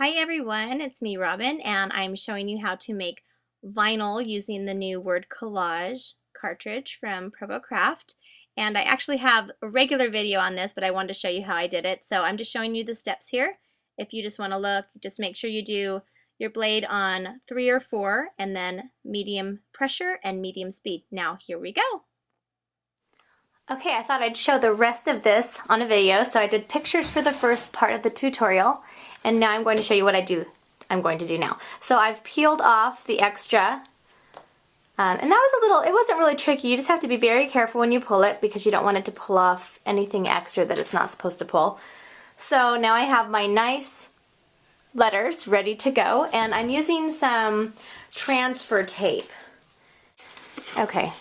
Hi everyone, it's me Robin and I'm showing you how to make vinyl using the new word collage cartridge from Provo Craft. And I actually have a regular video on this, but I wanted to show you how I did it. So I'm just showing you the steps here. If you just want to look, just make sure you do your blade on 3 or 4 and then medium pressure and medium speed. Now here we go. Okay, I thought I'd show the rest of this on a video, so I did pictures for the first part of the tutorial, and now I'm going to show you what I'm going to do now. So I've peeled off the extra, and that was it wasn't really tricky. You just have to be very careful when you pull it because you don't want it to pull off anything extra that it's not supposed to pull. So now I have my nice letters ready to go, and I'm using some transfer tape. Okay.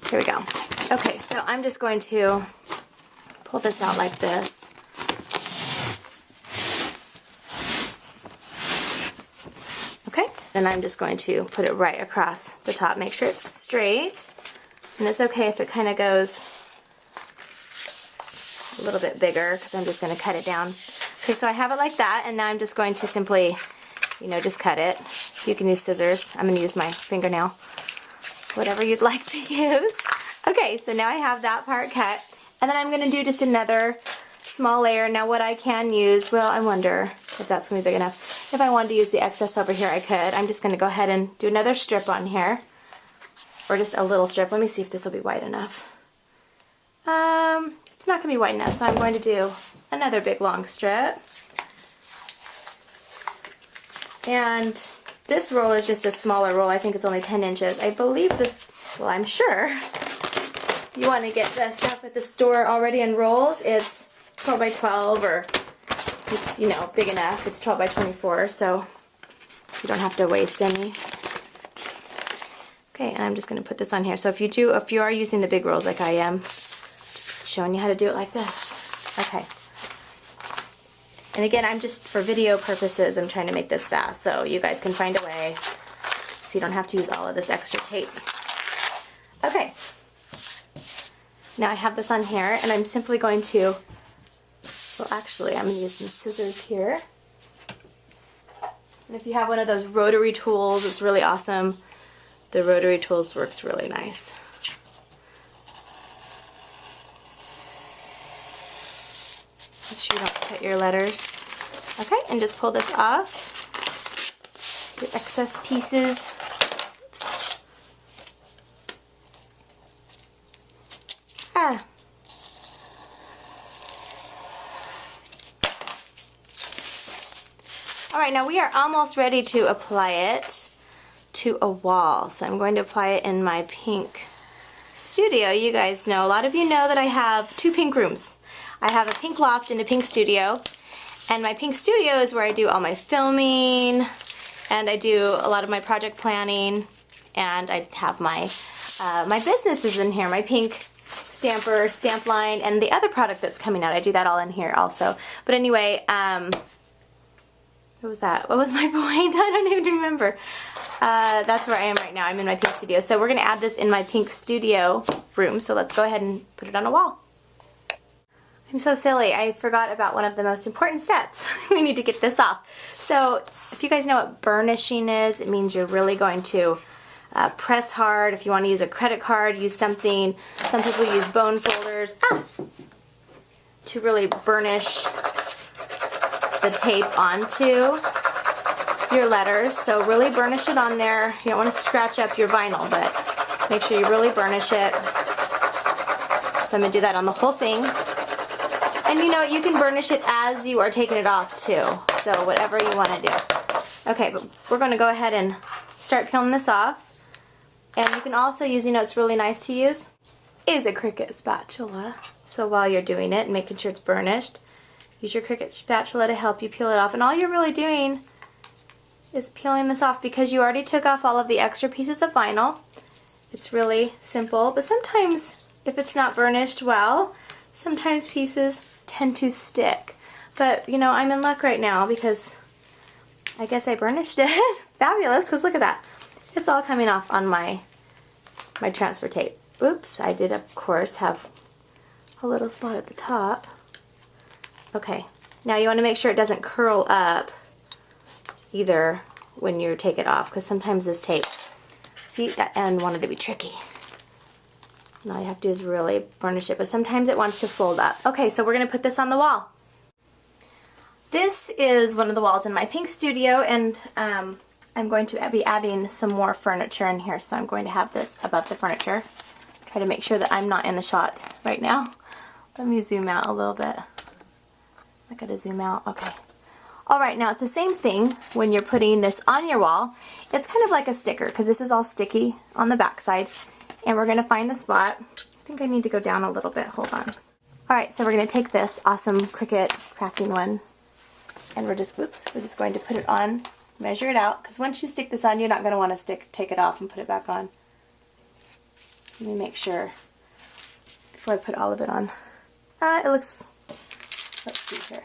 Here we go. Okay, so I'm just going to pull this out like this. Okay, then I'm just going to put it right across the top. Make sure it's straight, and it's okay if it kind of goes a little bit bigger because I'm just going to cut it down. Okay, so I have it like that, and now I'm just going to simply, just cut it. You can use scissors. I'm going to use my fingernail. Whatever you'd like to use. Okay, so now I have that part cut, and then I'm going to do just another small layer. Now what I can use, well, I wonder if that's going to be big enough. If I wanted to use the excess over here, I could. I'm just going to go ahead and do another strip on here, or just a little strip. Let me see if this will be wide enough. It's not going to be wide enough, so I'm going to do another big long strip. And this roll is just a smaller roll. I think it's only 10 inches. I believe this, well, I'm sure you want to get the stuff at the store already in rolls. It's 12 by 12, or it's, big enough. It's 12 by 24, so you don't have to waste any. Okay, and I'm just going to put this on here. So if you are using the big rolls like I am, showing you how to do it like this. Okay. And again, I'm just, for video purposes, I'm trying to make this fast, so you guys can find a way so you don't have to use all of this extra tape. Okay. Now I have this on here, and I'm simply going to, well actually, I'm going to use some scissors here. And if you have one of those rotary tools, it's really awesome. The rotary tools works really nice. Make sure you don't cut your letters. Okay, and just pull this off. Your excess pieces. Oops. Ah. Alright, now we are almost ready to apply it to a wall. So I'm going to apply it in my pink studio. You guys know, a lot of you know that I have 2 pink rooms. I have a pink loft and a pink studio, and my pink studio is where I do all my filming, and I do a lot of my project planning, and I have my my businesses in here, my pink stamper, stamp line, and the other product that's coming out. I do that all in here also. But anyway, what was that? What was my point? I don't even remember. That's where I am right now. I'm in my pink studio. So we're going to add this in my pink studio room, so let's go ahead and put it on a wall. I'm so silly. I forgot about one of the most important steps. We need to get this off. So if you guys know what burnishing is, it means you're really going to press hard. If you want to use a credit card, use something. Some people use bone folders to really burnish the tape onto your letters. So really burnish it on there. You don't want to scratch up your vinyl, but make sure you really burnish it. So I'm going to do that on the whole thing. And you can burnish it as you are taking it off too, so whatever you want to do. Okay, but we're going to go ahead and start peeling this off. And you can also use, it's really nice to use, is a Cricut spatula. So while you're doing it and making sure it's burnished, use your Cricut spatula to help you peel it off. And all you're really doing is peeling this off because you already took off all of the extra pieces of vinyl. It's really simple, but sometimes if it's not burnished well, sometimes pieces tend to stick. But, I'm in luck right now because I guess I burnished it. Fabulous, because look at that. It's all coming off on my transfer tape. Oops, I did, of course, have a little spot at the top. Okay, Now you want to make sure it doesn't curl up either when you take it off, because sometimes this tape, see, that end wanted to be tricky. And all you have to do is really burnish it, but sometimes it wants to fold up. Okay, so we're going to put this on the wall. This is one of the walls in my pink studio, and I'm going to be adding some more furniture in here, so I'm going to have this above the furniture. Try to make sure that I'm not in the shot right now. Let me zoom out a little bit. I gotta zoom out, okay. Alright, now it's the same thing when you're putting this on your wall. It's kind of like a sticker, because this is all sticky on the back side. And we're going to find the spot. I think I need to go down a little bit, hold on. Alright, so we're going to take this awesome Cricut crafting one, and we're just going to put it on, measure it out, because once you stick this on, you're not going to want to take it off and put it back on. Let me make sure before I put all of it on. It looks, let's see here.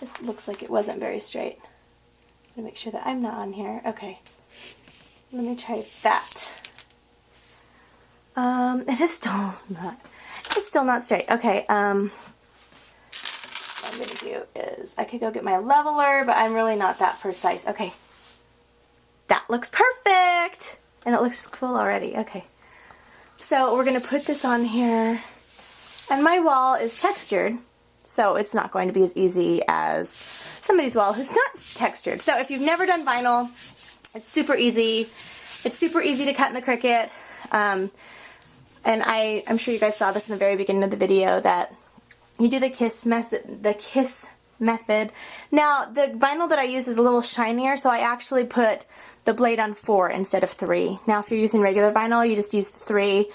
It looks like it wasn't very straight. I'm going to make sure that I'm not on here. Okay. Let me try that. It is still not straight. Okay, what I'm going to do is, I could go get my leveler, but I'm really not that precise. Okay. That looks perfect! And it looks cool already. Okay. So we're going to put this on here. And my wall is textured, so it's not going to be as easy as somebody's wall who's not textured. So if you've never done vinyl, it's super easy. It's super easy to cut in the Cricut. And I'm sure you guys saw this in the very beginning of the video, that you do the kiss method. Now, the vinyl that I use is a little shinier, so I actually put the blade on 4 instead of 3. Now, if you're using regular vinyl, you just use 3,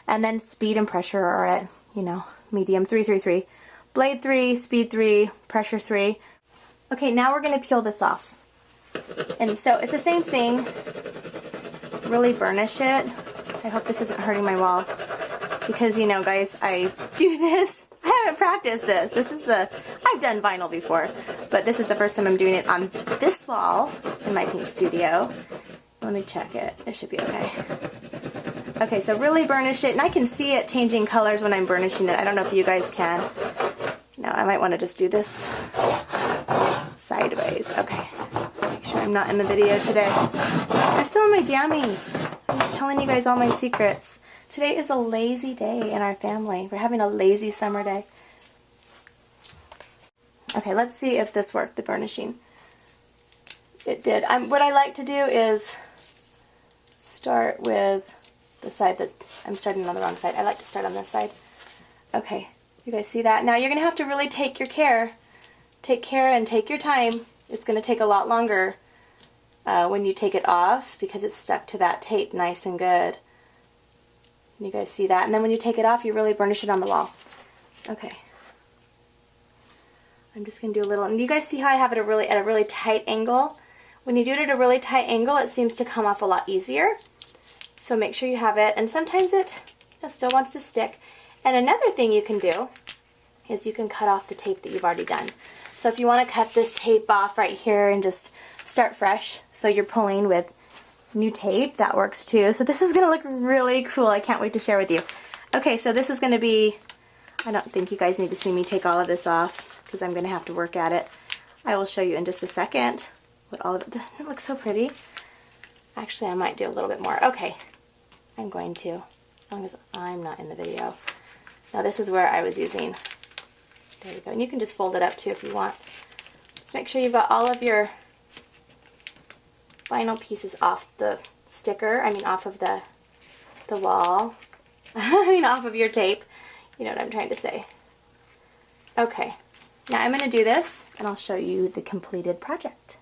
and then speed and pressure are at, you know, medium, 3, 3, 3. Blade 3, speed 3, pressure 3. Okay, now we're going to peel this off. And so it's the same thing. Really burnish it. I hope this isn't hurting my wall, because, you know, guys, I do this. I haven't practiced this. I've done vinyl before, but this is the first time I'm doing it on this wall in my pink studio. Let me check it. It should be okay. Okay, so really burnish it, and I can see it changing colors when I'm burnishing it. I don't know if you guys can. No, I might want to just do this sideways. Okay. Make sure I'm not in the video today. I'm still in my jammies. I'm telling you guys all my secrets. Today is a lazy day in our family. We're having a lazy summer day. Okay, let's see if this worked, the burnishing. It did. What I like to do is start with the side that I'm starting on the wrong side. I like to start on this side. Okay, you guys see that? Now you're going to have to really take your care. Take care and take your time. It's going to take a lot longer when you take it off, because it's stuck to that tape nice and good. You guys see that? And then when you take it off, you really burnish it on the wall. Okay. I'm just going to do a little, and you guys see how I have it at a really tight angle? When you do it at a really tight angle, it seems to come off a lot easier. So make sure you have it, and sometimes it still wants to stick. And another thing you can do is you can cut off the tape that you've already done. So if you want to cut this tape off right here and just start fresh, so you're pulling with new tape, that works too. So this is going to look really cool. I can't wait to share with you. Okay, so this is going to be, I don't think you guys need to see me take all of this off, because I'm going to have to work at it. I will show you in just a second what all of it looks so pretty. Actually, I might do a little bit more. Okay, I'm going to, as long as I'm not in the video. Now this is where I was using, there you go, and you can just fold it up too if you want. Just make sure you've got all of your vinyl pieces off the sticker, off of the wall, off of your tape. You know what I'm trying to say. Okay, now I'm going to do this, and I'll show you the completed project.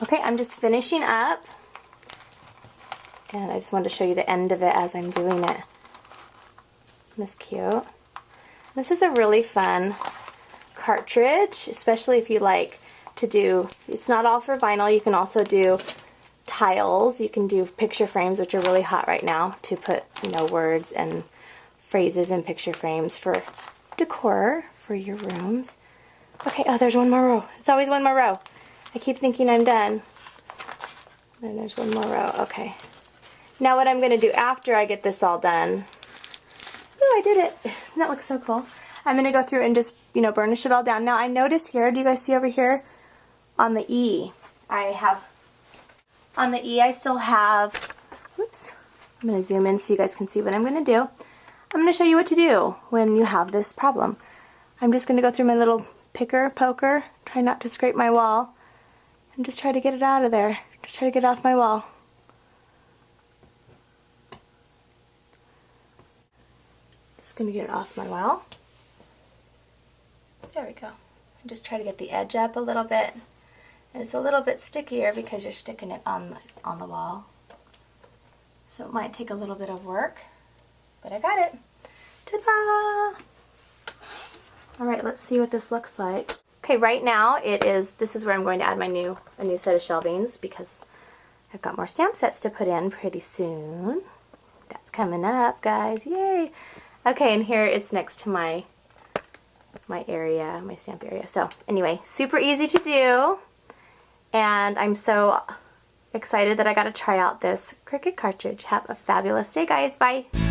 Okay, I'm just finishing up, and I just wanted to show you the end of it as I'm doing it. Isn't this cute? This is a really fun cartridge, especially if you like to do, it's not all for vinyl, you can also do tiles, you can do picture frames, which are really hot right now, to put, words and phrases in picture frames for decor for your rooms. Okay, oh, there's one more row. It's always one more row. I keep thinking I'm done. Then there's one more row. Okay. Now what I'm going to do after I get this all done, ooh, I did it. That looks so cool. I'm going to go through and just, you know, burnish it all down. Now I notice here, do you guys see over here on the E, on the E I still have, whoops, I'm going to zoom in so you guys can see what I'm going to do. I'm going to show you what to do when you have this problem. I'm just going to go through my little poker, try not to scrape my wall, and just try to get it out of there. Just try to get it off my wall. Just going to get it off my wall. There we go. And just try to get the edge up a little bit. And it's a little bit stickier because you're sticking it on the wall. So it might take a little bit of work, but I got it. Ta-da! Alright, let's see what this looks like. Okay, right now this is where I'm going to add a new set of shelvings because I've got more stamp sets to put in pretty soon. That's coming up, guys. Yay! Okay, and here it's next to my area, my stamp area. So anyway, super easy to do. And I'm so excited that I got to try out this Cricut cartridge. Have a fabulous day, guys. Bye.